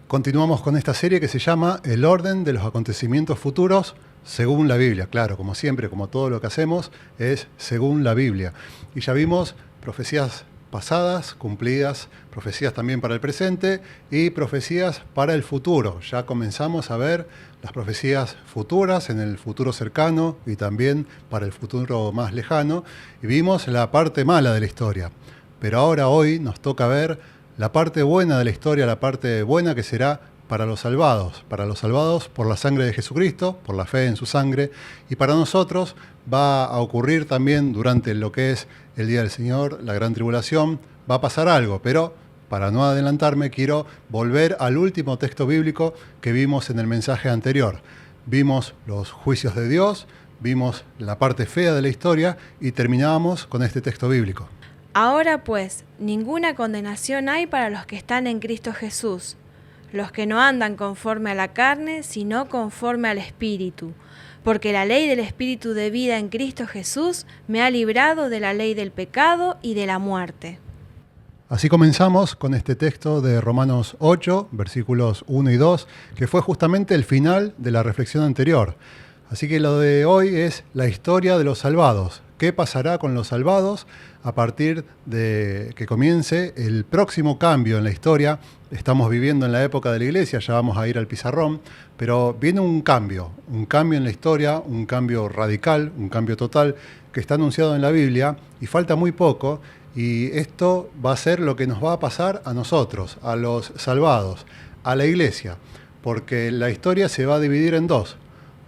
Continuamos con esta serie que se llama El orden de los acontecimientos futuros según la Biblia. Claro, como siempre, como todo lo que hacemos, es según la Biblia. Y ya vimos profecías pasadas, cumplidas, profecías también para el presente y profecías para el futuro. Ya comenzamos a ver las profecías futuras en el futuro cercano y también para el futuro más lejano. Y vimos la parte mala de la historia. Pero ahora, hoy, nos toca ver la parte buena de la historia, la parte buena que será para los salvados por la sangre de Jesucristo, por la fe en su sangre, y para nosotros va a ocurrir también durante lo que es el Día del Señor, la gran tribulación, va a pasar algo, pero para no adelantarme quiero volver al último texto bíblico que vimos en el mensaje anterior. Vimos los juicios de Dios, vimos la parte fea de la historia y terminábamos con este texto bíblico. Ahora pues, ninguna condenación hay para los que están en Cristo Jesús, los que no andan conforme a la carne, sino conforme al Espíritu. Porque la ley del Espíritu de vida en Cristo Jesús me ha librado de la ley del pecado y de la muerte. Así comenzamos con este texto de Romanos 8, versículos 1 y 2, que fue justamente el final de la reflexión anterior. Así que lo de hoy es la historia de los salvados. ¿Qué pasará con los salvados a partir de que comience el próximo cambio en la historia? Estamos viviendo en la época de la iglesia, ya vamos a ir al pizarrón, pero viene un cambio en la historia, un cambio radical, un cambio total, que está anunciado en la Biblia y falta muy poco, y esto va a ser lo que nos va a pasar a nosotros, a los salvados, a la iglesia, porque la historia se va a dividir en dos.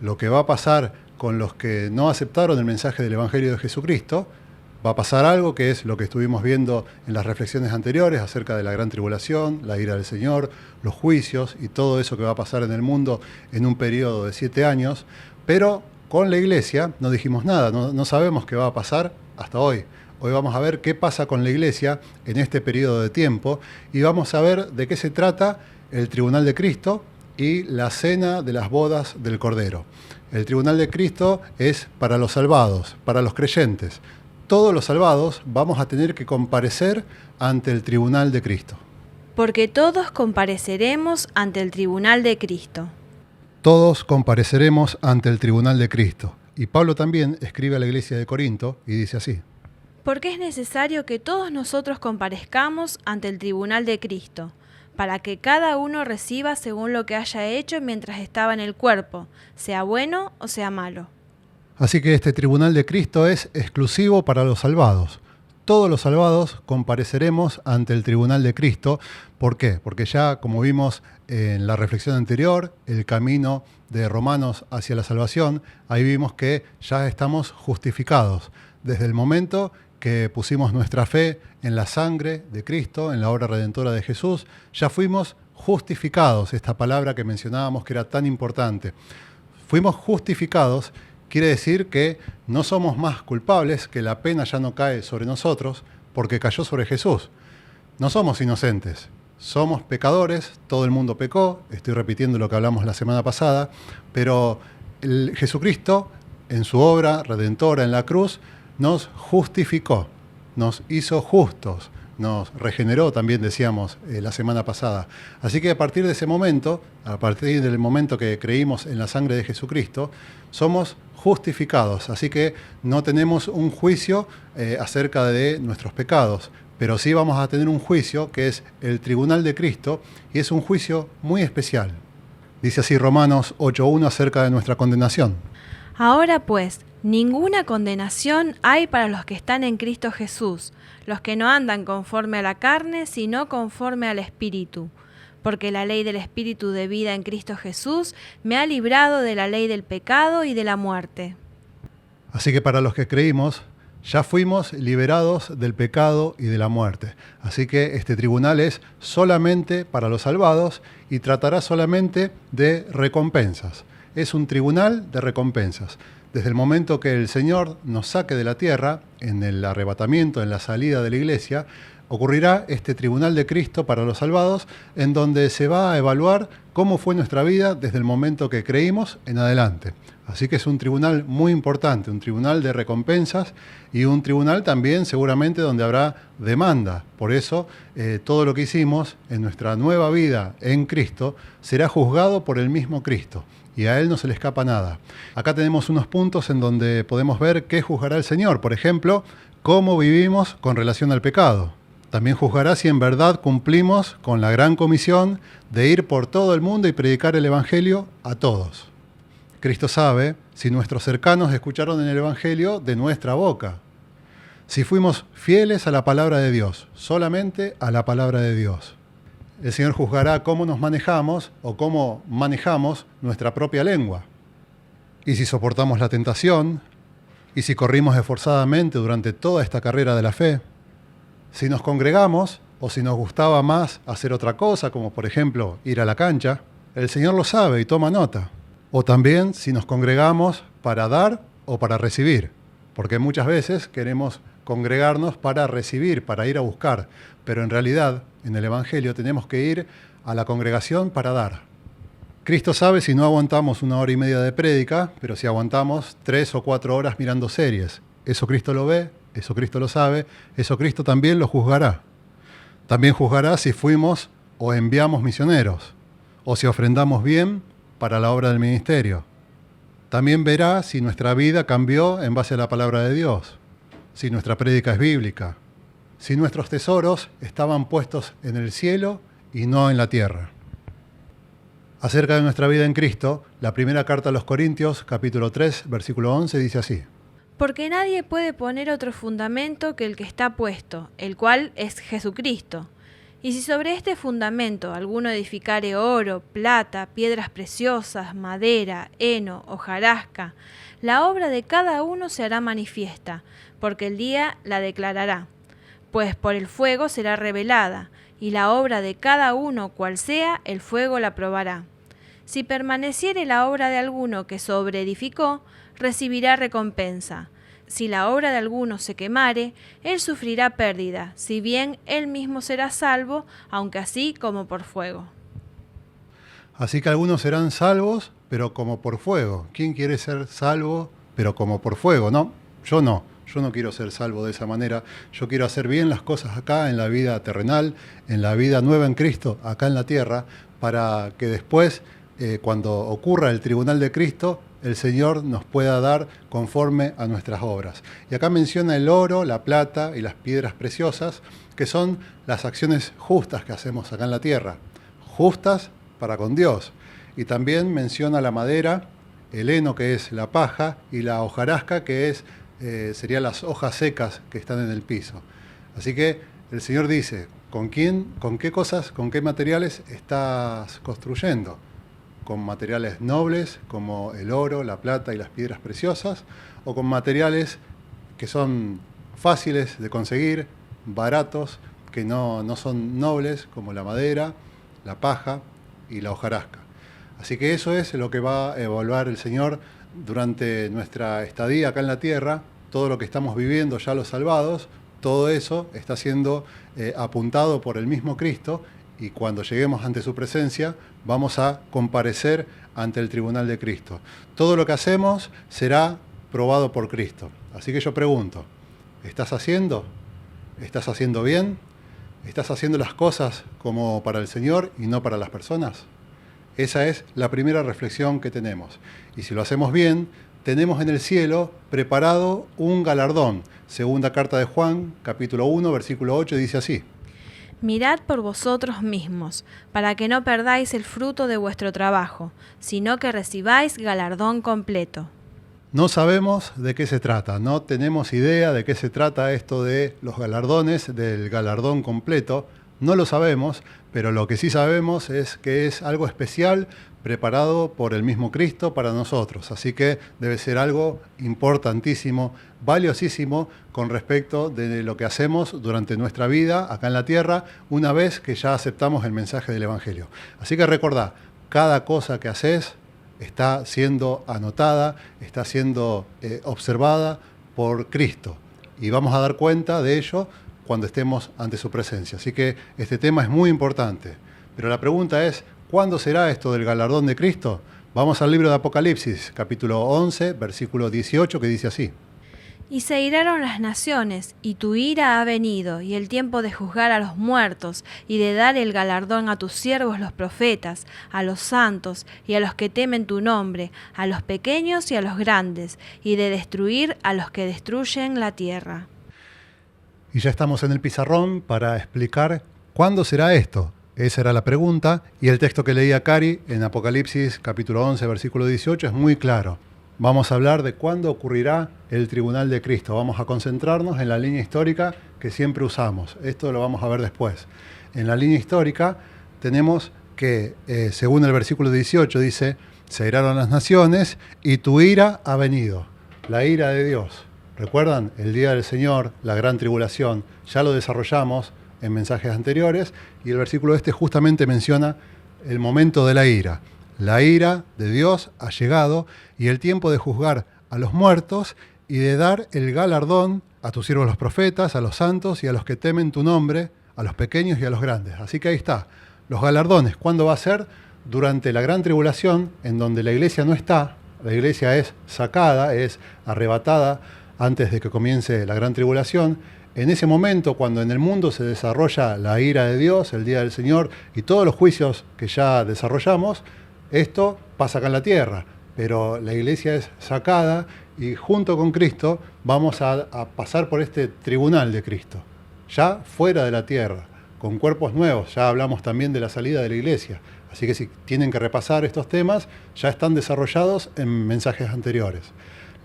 Lo que va a pasar con los que no aceptaron el mensaje del Evangelio de Jesucristo, va a pasar algo que es lo que estuvimos viendo en las reflexiones anteriores acerca de la gran tribulación, la ira del Señor, los juicios y todo eso que va a pasar en el mundo en un periodo de 7 años, pero con la iglesia no dijimos nada, no sabemos qué va a pasar hasta hoy. Hoy vamos a ver qué pasa con la iglesia en este periodo de tiempo y vamos a ver de qué se trata el tribunal de Cristo y la cena de las bodas del Cordero. El tribunal de Cristo es para los salvados, para los creyentes. Todos los salvados vamos a tener que comparecer ante el tribunal de Cristo. Porque todos compareceremos ante el tribunal de Cristo. Todos compareceremos ante el tribunal de Cristo. Y Pablo también escribe a la iglesia de Corinto y dice así: Porque es necesario que todos nosotros comparezcamos ante el tribunal de Cristo, para que cada uno reciba según lo que haya hecho mientras estaba en el cuerpo, sea bueno o sea malo. Así que este tribunal de Cristo es exclusivo para los salvados. Todos los salvados compareceremos ante el tribunal de Cristo. ¿Por qué? Porque ya, como vimos en la reflexión anterior, el camino de Romanos hacia la salvación, ahí vimos que ya estamos justificados. Desde el momento que pusimos nuestra fe en la sangre de Cristo, en la obra redentora de Jesús, ya fuimos justificados, esta palabra que mencionábamos que era tan importante. Fuimos justificados, quiere decir que no somos más culpables, que la pena ya no cae sobre nosotros porque cayó sobre Jesús. No somos inocentes, somos pecadores, todo el mundo pecó, estoy repitiendo lo que hablamos la semana pasada, pero Jesucristo, en su obra redentora en la cruz, nos justificó, nos hizo justos, nos regeneró, también decíamos la semana pasada. Así que a partir de ese momento, a partir del momento que creímos en la sangre de Jesucristo, somos justificados. Así que no tenemos un juicio acerca de nuestros pecados, pero sí vamos a tener un juicio que es el tribunal de Cristo, y es un juicio muy especial. Dice así Romanos 8:1 acerca de nuestra condenación. Ahora pues, ninguna condenación hay para los que están en Cristo Jesús, los que no andan conforme a la carne, sino conforme al Espíritu. Porque la ley del Espíritu de vida en Cristo Jesús me ha librado de la ley del pecado y de la muerte. Así que para los que creímos, ya fuimos liberados del pecado y de la muerte. Así que este tribunal es solamente para los salvados y tratará solamente de recompensas. Es un tribunal de recompensas. Desde el momento que el Señor nos saque de la tierra, en el arrebatamiento, en la salida de la iglesia, ocurrirá este tribunal de Cristo para los salvados, en donde se va a evaluar cómo fue nuestra vida desde el momento que creímos en adelante. Así que es un tribunal muy importante, un tribunal de recompensas y un tribunal también seguramente donde habrá demanda. Por eso todo lo que hicimos en nuestra nueva vida en Cristo será juzgado por el mismo Cristo y a Él no se le escapa nada. Acá tenemos unos puntos en donde podemos ver qué juzgará el Señor. Por ejemplo, cómo vivimos con relación al pecado. También juzgará si en verdad cumplimos con la gran comisión de ir por todo el mundo y predicar el Evangelio a todos. Cristo sabe si nuestros cercanos escucharon en el Evangelio de nuestra boca, si fuimos fieles a la palabra de Dios, solamente a la palabra de Dios. El Señor juzgará cómo nos manejamos o cómo manejamos nuestra propia lengua. Y si soportamos la tentación, y si corrimos esforzadamente durante toda esta carrera de la fe, si nos congregamos o si nos gustaba más hacer otra cosa, como por ejemplo ir a la cancha, el Señor lo sabe y toma nota. O también si nos congregamos para dar o para recibir, porque muchas veces queremos congregarnos para recibir, para ir a buscar, pero en realidad en el Evangelio tenemos que ir a la congregación para dar. Cristo sabe si no aguantamos 1 hora y media de prédica, pero si aguantamos 3 o 4 horas mirando series. Eso Cristo lo ve, eso Cristo lo sabe, eso Cristo también lo juzgará. También juzgará si fuimos o enviamos misioneros, o si ofrendamos bien para la obra del ministerio. También verá si nuestra vida cambió en base a la palabra de Dios, si nuestra prédica es bíblica, si nuestros tesoros estaban puestos en el cielo y no en la tierra. Acerca de nuestra vida en Cristo, la primera carta a los Corintios, capítulo 3, versículo 11, dice así: Porque nadie puede poner otro fundamento que el que está puesto, el cual es Jesucristo. Y si sobre este fundamento alguno edificare oro, plata, piedras preciosas, madera, heno, hojarasca, la obra de cada uno se hará manifiesta, porque el día la declarará. Pues por el fuego será revelada, y la obra de cada uno, cual sea, el fuego la probará. Si permaneciere la obra de alguno que sobreedificó, recibirá recompensa. Si la obra de alguno se quemare, él sufrirá pérdida, si bien él mismo será salvo, aunque así como por fuego. Así que algunos serán salvos, pero como por fuego. ¿Quién quiere ser salvo, pero como por fuego? No, yo no. Yo no quiero ser salvo de esa manera. Yo quiero hacer bien las cosas acá, en la vida terrenal, en la vida nueva en Cristo, acá en la tierra, para que después, cuando ocurra el tribunal de Cristo, el Señor nos pueda dar conforme a nuestras obras. Y acá menciona el oro, la plata y las piedras preciosas, que son las acciones justas que hacemos acá en la tierra, justas para con Dios. Y también menciona la madera, el heno, que es la paja, y la hojarasca, que serían las hojas secas que están en el piso. Así que el Señor dice, ¿con qué cosas, con qué materiales estás construyendo? ¿Con materiales nobles como el oro, la plata y las piedras preciosas? ¿O con materiales que son fáciles de conseguir, baratos, que no son nobles, como la madera, la paja y la hojarasca? Así que eso es lo que va a evaluar el Señor durante nuestra estadía acá en la tierra. Todo lo que estamos viviendo ya los salvados, todo eso está siendo apuntado por el mismo Cristo, y cuando lleguemos ante su presencia vamos a comparecer ante el tribunal de Cristo. Todo lo que hacemos será probado por Cristo. Así que yo pregunto, ¿estás haciendo? ¿Estás haciendo bien? ¿Estás haciendo las cosas como para el Señor y no para las personas? Esa es la primera reflexión que tenemos. Y si lo hacemos bien, tenemos en el cielo preparado un galardón. Segunda carta de Juan, capítulo 1, versículo 8, dice así: Mirad por vosotros mismos, para que no perdáis el fruto de vuestro trabajo, sino que recibáis galardón completo. No sabemos de qué se trata, no tenemos idea de qué se trata esto de los galardones, del galardón completo. No lo sabemos, pero lo que sí sabemos es que es algo especial preparado por el mismo Cristo para nosotros. Así que debe ser algo importantísimo, valiosísimo con respecto de lo que hacemos durante nuestra vida acá en la tierra, una vez que ya aceptamos el mensaje del Evangelio. Así que recordá, cada cosa que haces está siendo anotada, está siendo observada por Cristo. Y vamos a dar cuenta de ello cuando estemos ante su presencia. Así que este tema es muy importante. Pero la pregunta es, ¿cuándo será esto del galardón de Cristo? Vamos al libro de Apocalipsis, capítulo 11, versículo 18, que dice así. Y se iraron las naciones, y tu ira ha venido, y el tiempo de juzgar a los muertos, y de dar el galardón a tus siervos los profetas, a los santos, y a los que temen tu nombre, a los pequeños y a los grandes, y de destruir a los que destruyen la tierra. Y ya estamos en el pizarrón para explicar cuándo será esto. Esa era la pregunta, y el texto que leía Cari en Apocalipsis, capítulo 11, versículo 18, es muy claro. Vamos a hablar de cuándo ocurrirá el tribunal de Cristo. Vamos a concentrarnos en la línea histórica que siempre usamos. Esto lo vamos a ver después. En la línea histórica tenemos que, según el versículo 18, dice, se iraron las naciones y tu ira ha venido. La ira de Dios. ¿Recuerdan? El día del Señor, la gran tribulación. Ya lo desarrollamos en mensajes anteriores y el versículo este justamente menciona el momento de la ira. La ira de Dios ha llegado y el tiempo de juzgar a los muertos y de dar el galardón a tus siervos los profetas, a los santos y a los que temen tu nombre, a los pequeños y a los grandes. Así que ahí está, los galardones. ¿Cuándo va a ser? Durante la gran tribulación, en donde la iglesia no está, la iglesia es sacada, es arrebatada antes de que comience la gran tribulación. En ese momento, cuando en el mundo se desarrolla la ira de Dios, el día del Señor y todos los juicios que ya desarrollamos, esto pasa acá en la tierra, pero la iglesia es sacada y junto con Cristo vamos a pasar por este tribunal de Cristo, ya fuera de la tierra, con cuerpos nuevos. Ya hablamos también de la salida de la iglesia, así que si tienen que repasar estos temas, ya están desarrollados en mensajes anteriores.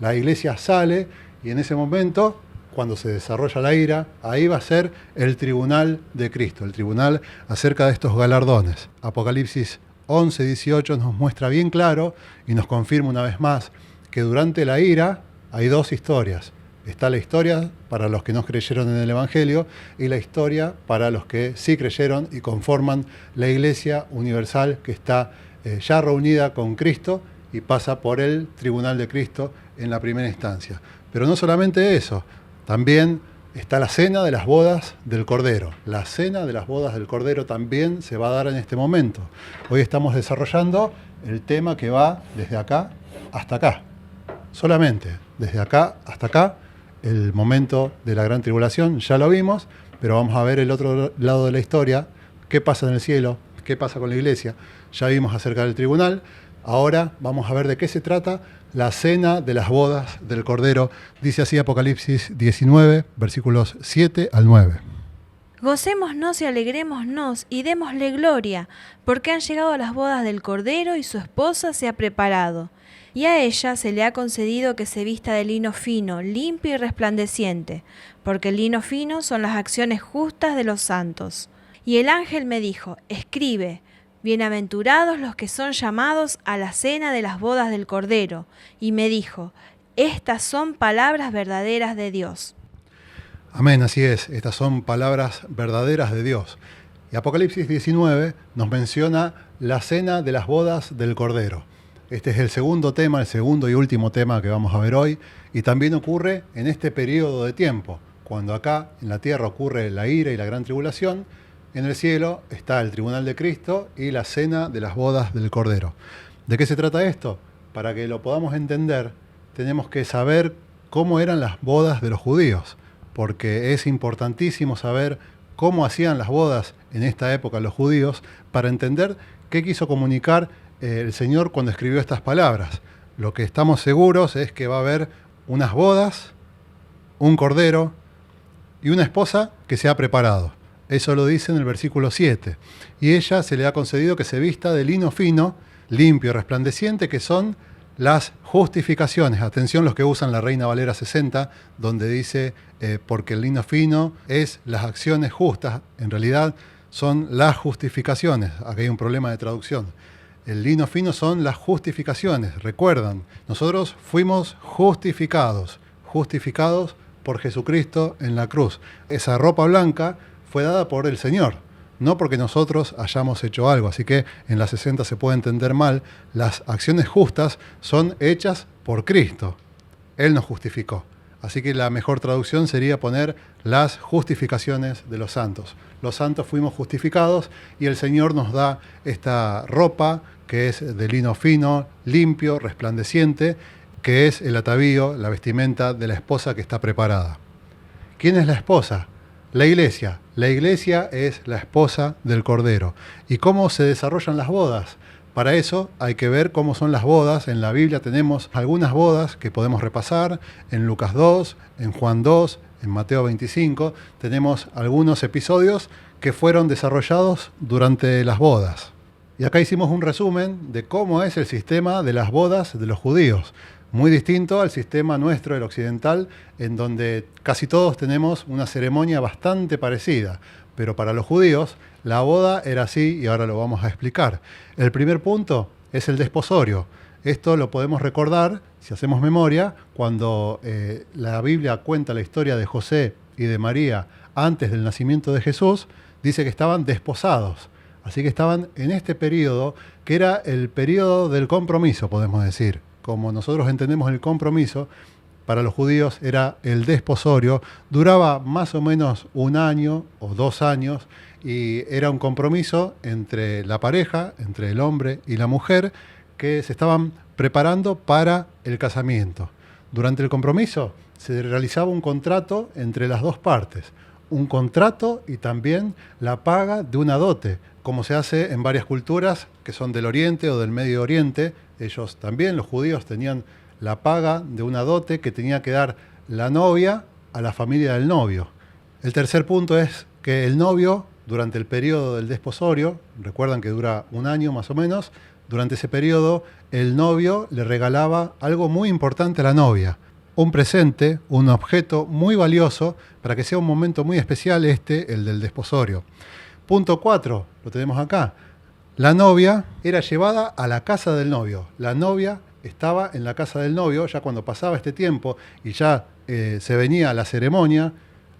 La iglesia sale y en ese momento, cuando se desarrolla la ira, ahí va a ser el tribunal de Cristo, el tribunal acerca de estos galardones. Apocalipsis 11, 18 nos muestra bien claro y nos confirma una vez más que durante la ira hay dos historias. Está la historia para los que no creyeron en el Evangelio y la historia para los que sí creyeron y conforman la Iglesia Universal que está ya reunida con Cristo y pasa por el tribunal de Cristo en la primera instancia. Pero no solamente eso, también está la cena de las bodas del Cordero. La cena de las bodas del Cordero también se va a dar en este momento. Hoy estamos desarrollando el tema que va desde acá hasta acá. Solamente desde acá hasta acá, el momento de la gran tribulación, ya lo vimos, pero vamos a ver el otro lado de la historia, qué pasa en el cielo, qué pasa con la iglesia. Ya vimos acerca del tribunal, ahora vamos a ver de qué se trata la cena de las bodas del Cordero. Dice así Apocalipsis 19, versículos 7 al 9. Gocémonos y alegrémonos y démosle gloria, porque han llegado las bodas del Cordero y su esposa se ha preparado. Y a ella se le ha concedido que se vista de lino fino, limpio y resplandeciente, porque el lino fino son las acciones justas de los santos. Y el ángel me dijo, escribe, bienaventurados los que son llamados a la cena de las bodas del Cordero. Y me dijo, estas son palabras verdaderas de Dios. Amén, así es, estas son palabras verdaderas de Dios. Y Apocalipsis 19 nos menciona la cena de las bodas del Cordero. Este es el segundo tema, el segundo y último tema que vamos a ver hoy, y también ocurre en este periodo de tiempo, cuando acá en la tierra ocurre la ira y la gran tribulación. En el cielo está el tribunal de Cristo y la cena de las bodas del Cordero. ¿De qué se trata esto? Para que lo podamos entender, tenemos que saber cómo eran las bodas de los judíos, porque es importantísimo saber cómo hacían las bodas en esta época los judíos para entender qué quiso comunicar el Señor cuando escribió estas palabras. Lo que estamos seguros es que va a haber unas bodas, un cordero y una esposa que se ha preparado. Eso lo dice en el versículo 7. Y ella se le ha concedido que se vista de lino fino, limpio y resplandeciente, que son las justificaciones. Atención los que usan la Reina Valera 60, donde dice, porque el lino fino es las acciones justas. En realidad son las justificaciones. Aquí hay un problema de traducción. El lino fino son las justificaciones. Recuerdan, nosotros fuimos justificados por Jesucristo en la cruz. Esa ropa blanca fue dada por el Señor, no porque nosotros hayamos hecho algo. Así que en la 60 se puede entender mal. Las acciones justas son hechas por Cristo. Él nos justificó. Así que la mejor traducción sería poner las justificaciones de los santos. Los santos fuimos justificados y el Señor nos da esta ropa que es de lino fino, limpio, resplandeciente, que es el atavío, la vestimenta de la esposa que está preparada. ¿Quién es la esposa? La iglesia. La iglesia es la esposa del Cordero. ¿Y cómo se desarrollan las bodas? Para eso hay que ver cómo son las bodas. En la Biblia tenemos algunas bodas que podemos repasar. En Lucas 2, en Juan 2, en Mateo 25. Tenemos algunos episodios que fueron desarrollados durante las bodas. Y acá hicimos un resumen de cómo es el sistema de las bodas de los judíos. Muy distinto al sistema nuestro, el occidental, en donde casi todos tenemos una ceremonia bastante parecida. Pero para los judíos, la boda era así y ahora lo vamos a explicar. El primer punto es el desposorio. Esto lo podemos recordar, si hacemos memoria, cuando la Biblia cuenta la historia de José y de María antes del nacimiento de Jesús, dice que estaban desposados. Así que estaban en este periodo, que era el periodo del compromiso, podemos decir. Como nosotros entendemos el compromiso, para los judíos era el desposorio, duraba más o menos 1 año o 2 años y era un compromiso entre la pareja, entre el hombre y la mujer, que se estaban preparando para el casamiento. Durante el compromiso se realizaba un contrato entre las dos partes, un contrato y también la paga de una dote, como se hace en varias culturas que son del Oriente o del Medio Oriente. Ellos también, los judíos, tenían la paga de una dote que tenía que dar la novia a la familia del novio. El tercer punto es que el novio, durante el periodo del desposorio, recuerdan que dura 1 año más o menos, durante ese periodo el novio le regalaba algo muy importante a la novia, un presente, un objeto muy valioso para que sea un momento muy especial el del desposorio. Punto 4, lo tenemos acá. La novia era llevada a la casa del novio. La novia estaba en la casa del novio. Ya cuando pasaba este tiempo y ya se venía la ceremonia,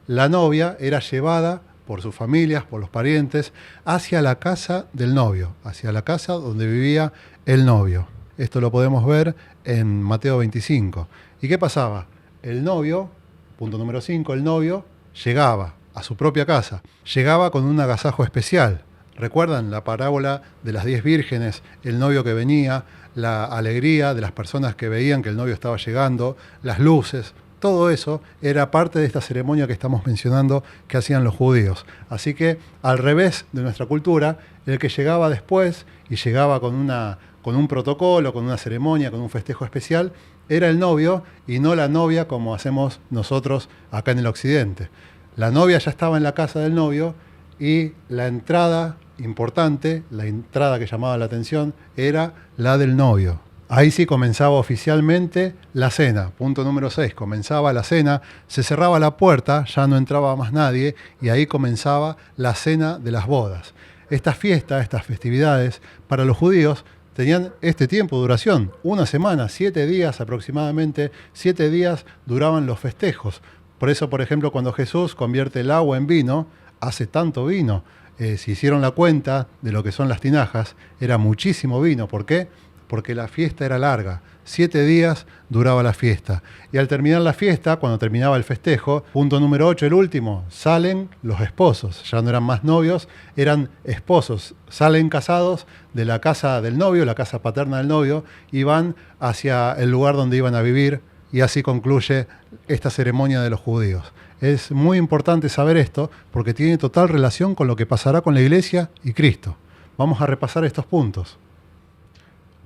la novia era llevada por sus familias, por los parientes, hacia la casa del novio, hacia la casa donde vivía el novio. Esto lo podemos ver en Mateo 25. ¿Y qué pasaba? El novio, punto número 5, el novio llegaba a su propia casa. Llegaba con un agasajo especial. ¿Recuerdan la parábola de las 10 vírgenes? El novio que venía, la alegría de las personas que veían que el novio estaba llegando, las luces. Todo eso era parte de esta ceremonia que estamos mencionando que hacían los judíos. Así que, al revés de nuestra cultura, el que llegaba después y llegaba con un protocolo, con una ceremonia, con un festejo especial, era el novio y no la novia como hacemos nosotros acá en el occidente. La novia ya estaba en la casa del novio y la entrada importante, la entrada que llamaba la atención, era la del novio. Ahí sí comenzaba oficialmente la cena. Punto número 6, comenzaba la cena, se cerraba la puerta, ya no entraba más nadie y ahí comenzaba la cena de las bodas. Estas fiestas, estas festividades, para los judíos tenían este tiempo de duración, 1 semana, 7 días aproximadamente, 7 días duraban los festejos. Por eso, por ejemplo, cuando Jesús convierte el agua en vino, hace tanto vino. Si hicieron la cuenta de lo que son las tinajas, era muchísimo vino. ¿Por qué? Porque la fiesta era larga. 7 días duraba la fiesta. Y al terminar la fiesta, cuando terminaba el festejo, punto número 8, el último, salen los esposos. Ya no eran más novios, eran esposos. Salen casados de la casa del novio, la casa paterna del novio, y van hacia el lugar donde iban a vivir. Y así concluye esta ceremonia de los judíos. Es muy importante saber esto porque tiene total relación con lo que pasará con la Iglesia y Cristo. Vamos a repasar estos puntos.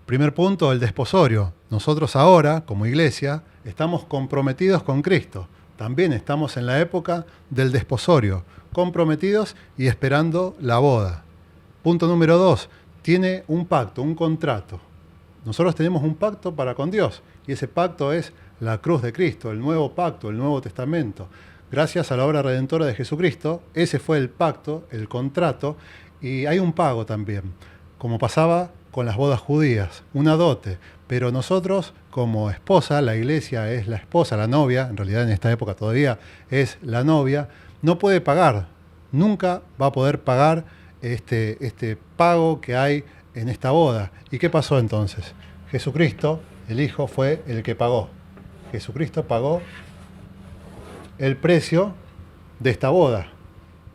Primer punto, el desposorio. Nosotros ahora, como Iglesia, estamos comprometidos con Cristo. También estamos en la época del desposorio, comprometidos y esperando la boda. Punto número 2, tiene un pacto, un contrato. Nosotros tenemos un pacto para con Dios y ese pacto es la cruz de Cristo, el nuevo pacto, el Nuevo Testamento. Gracias a la obra redentora de Jesucristo, ese fue el pacto, el contrato, y hay un pago también, como pasaba con las bodas judías, una dote. Pero nosotros, como esposa, la iglesia es la esposa, la novia, en realidad en esta época todavía es la novia, no puede pagar, nunca va a poder pagar este pago que hay en esta boda. ¿Y qué pasó entonces? Jesucristo, el Hijo, fue el que pagó. Jesucristo pagó el precio de esta boda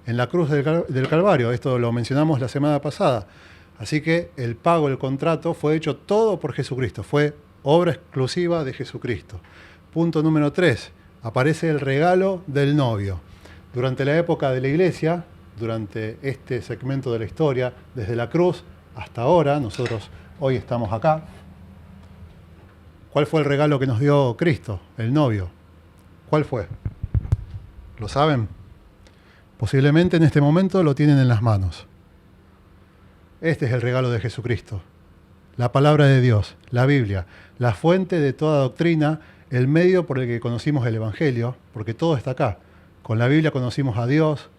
en la cruz del Calvario. Esto lo mencionamos la semana pasada. Así que el pago, el contrato, fue hecho todo por Jesucristo. Fue obra exclusiva de Jesucristo. Punto número 3. Aparece el regalo del novio. Durante la época de la iglesia, durante este segmento de la historia, desde la cruz hasta ahora, nosotros hoy estamos acá. ¿Cuál fue el regalo que nos dio Cristo, el novio? ¿Cuál fue? ¿Lo saben? Posiblemente en este momento lo tienen en las manos. Este es el regalo de Jesucristo. La palabra de Dios, la Biblia, la fuente de toda doctrina, el medio por el que conocimos el Evangelio, porque todo está acá. Con la Biblia conocimos a Dios,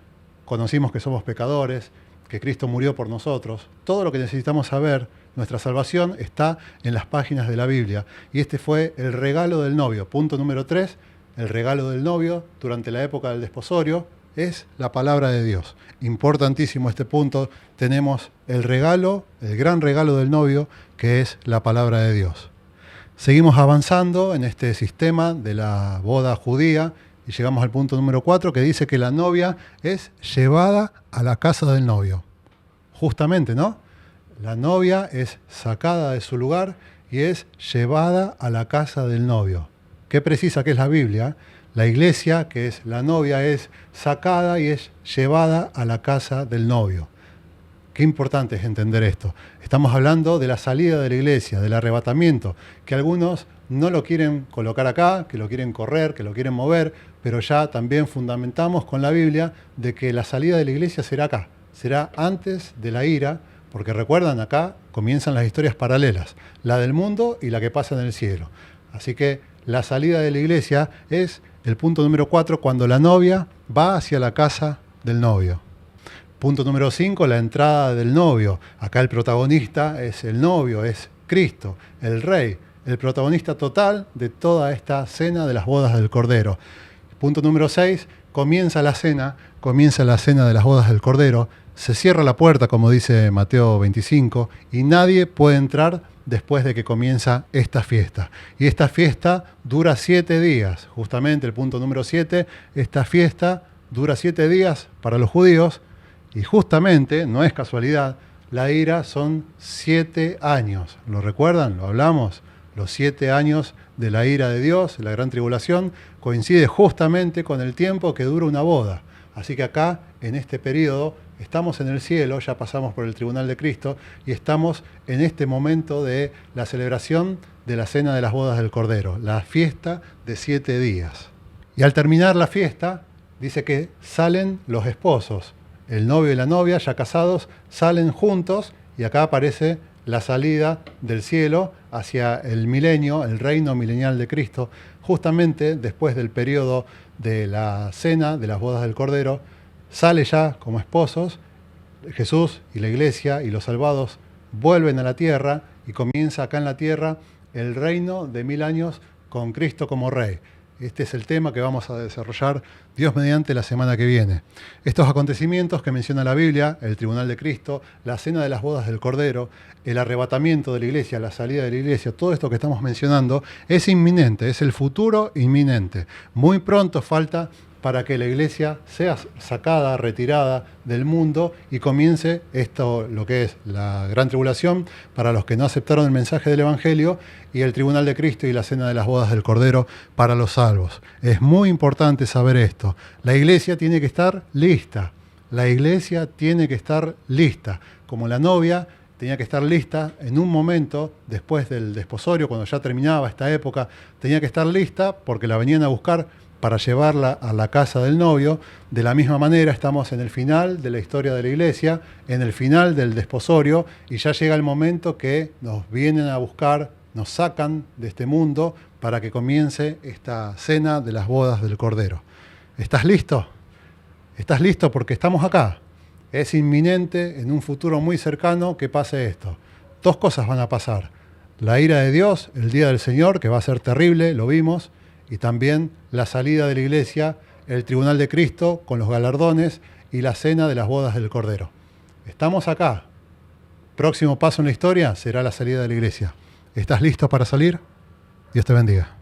conocimos que somos pecadores, que Cristo murió por nosotros. Todo lo que necesitamos saber, nuestra salvación, está en las páginas de la Biblia. Y este fue el regalo del novio. Punto número 3, el regalo del novio durante la época del desposorio es la palabra de Dios. Importantísimo este punto. Tenemos el regalo, el gran regalo del novio, que es la palabra de Dios. Seguimos avanzando en este sistema de la boda judía y llegamos al punto número 4, que dice que la novia es llevada a la casa del novio. Justamente, ¿no? La novia es sacada de su lugar y es llevada a la casa del novio. ¿Qué precisa que es la Biblia? La iglesia, que es la novia, es sacada y es llevada a la casa del novio. Qué importante es entender esto. Estamos hablando de la salida de la iglesia, del arrebatamiento, que algunos no lo quieren colocar acá, que lo quieren correr, que lo quieren mover, pero ya también fundamentamos con la Biblia de que la salida de la iglesia será acá, será antes de la ira, porque recuerdan, acá comienzan las historias paralelas, la del mundo y la que pasa en el cielo. Así que la salida de la iglesia es el punto número 4, cuando la novia va hacia la casa del novio. Punto número 5, la entrada del novio. Acá el protagonista es el novio, es Cristo, el Rey, el protagonista total de toda esta cena de las bodas del Cordero. Punto número 6, comienza la cena de las bodas del Cordero, se cierra la puerta, como dice Mateo 25, y nadie puede entrar después de que comienza esta fiesta. Y esta fiesta dura 7 días, justamente el punto número 7, esta fiesta dura 7 días para los judíos, y justamente, no es casualidad, la ira son 7 años. ¿Lo recuerdan? ¿Lo hablamos? Los 7 años de la ira de Dios, la gran tribulación, coincide justamente con el tiempo que dura una boda. Así que acá, en este periodo, estamos en el cielo, ya pasamos por el tribunal de Cristo, y estamos en este momento de la celebración de la cena de las bodas del Cordero, la fiesta de 7 días. Y al terminar la fiesta, dice que salen los esposos. El novio y la novia, ya casados, salen juntos, y acá aparece la salida del cielo hacia el milenio, el reino milenial de Cristo, justamente después del periodo de la cena de las bodas del Cordero. Sale ya como esposos, Jesús y la iglesia y los salvados vuelven a la tierra y comienza acá en la tierra el reino de 1000 años con Cristo como Rey. Este es el tema que vamos a desarrollar, Dios mediante, la semana que viene. Estos acontecimientos que menciona la Biblia, el tribunal de Cristo, la cena de las bodas del Cordero, el arrebatamiento de la iglesia, la salida de la iglesia, todo esto que estamos mencionando es inminente, es el futuro inminente. Muy pronto falta para que la iglesia sea sacada, retirada del mundo y comience esto, lo que es la gran tribulación para los que no aceptaron el mensaje del Evangelio, y el tribunal de Cristo y la cena de las bodas del Cordero para los salvos. Es muy importante saber esto. La iglesia tiene que estar lista. La iglesia tiene que estar lista. Como la novia tenía que estar lista en un momento después del desposorio, cuando ya terminaba esta época, tenía que estar lista porque la venían a buscar para llevarla a la casa del novio. De la misma manera estamos en el final de la historia de la iglesia, en el final del desposorio, y ya llega el momento que nos vienen a buscar, nos sacan de este mundo para que comience esta cena de las bodas del Cordero. ¿Estás listo? ¿Estás listo? Porque estamos acá. Es inminente, en un futuro muy cercano, que pase esto. 2 cosas van a pasar. La ira de Dios, el día del Señor, que va a ser terrible, lo vimos, y también la salida de la iglesia, el tribunal de Cristo con los galardones y la cena de las bodas del Cordero. Estamos acá. Próximo paso en la historia será la salida de la iglesia. ¿Estás listo para salir? Dios te bendiga.